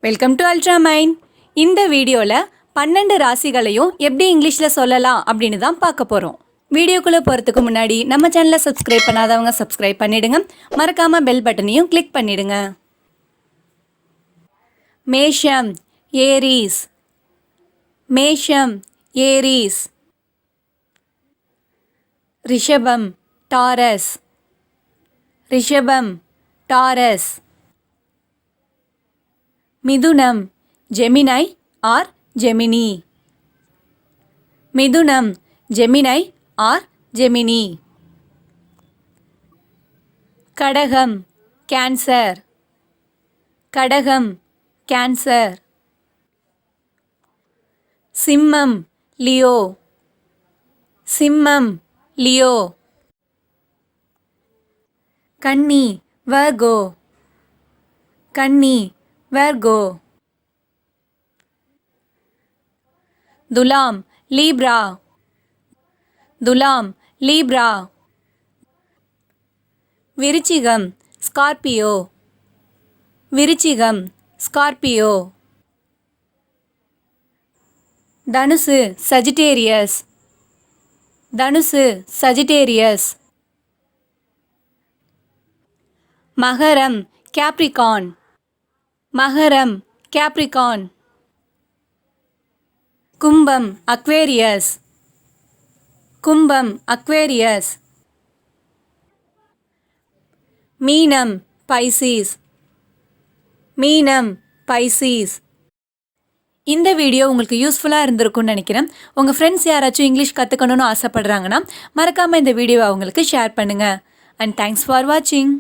Welcome to ultra mind. இந்த வீடியோவில் 12 ராசிகளையும் எப்படி இங்கிலீஷில் சொல்லலாம் அப்படின்னு தான் பார்க்க போகிறோம். வீடியோக்குள்ளே போகிறதுக்கு முன்னாடி நம்ம சேனலை சப்ஸ்கிரைப் பண்ணாதவங்க சப்ஸ்கிரைப் பண்ணிடுங்க. மறக்காமல் பெல் பட்டனையும் கிளிக் பண்ணிடுங்க. மேஷம், ஏரீஸ். மேஷம், ஏரீஸ். ரிஷபம், டாரஸ். ரிஷபம், டாரஸ். மிதுனம், ஜெமினை ஆர் ஜெமினி. மிதுனம், ஜெமினை ஆர் ஜெமினி. கடகம், கேன்சர். கடகம், கேன்சர். சிம்மம், லியோ. சிம்மம், லியோ. கன்னி, வர்கோ. கன்னி, வர்கோ. துலாம், லீப்ரா. துலாம், லீப்ரா. விருச்சிகம், ஸ்கார்பியோ. விருச்சிகம், ஸ்கார்பியோ. தனுசு, சஜிடேரியஸ். தனுசு, சஜிடேரியஸ். மகரம், கேப்ரிகான். மகரம், கேப்ரிகான். கும்பம், அக்வேரியஸ். கும்பம், அக்வேரியஸ். மீனம், பைசீஸ். மீனம், பைசீஸ். இந்த வீடியோ உங்களுக்கு யூஸ்ஃபுல்லாக இருந்திருக்கும்னு நினைக்கிறேன். உங்கள் ஃப்ரெண்ட்ஸ் யாராச்சும் இங்கிலீஷ் கற்றுக்கணும்னு ஆசைப்படுறாங்கன்னா மறக்காமல் இந்த வீடியோவை அவங்களுக்கு ஷேர் பண்ணுங்கள். அண்ட் தேங்க்ஸ் ஃபார் வாட்சிங்.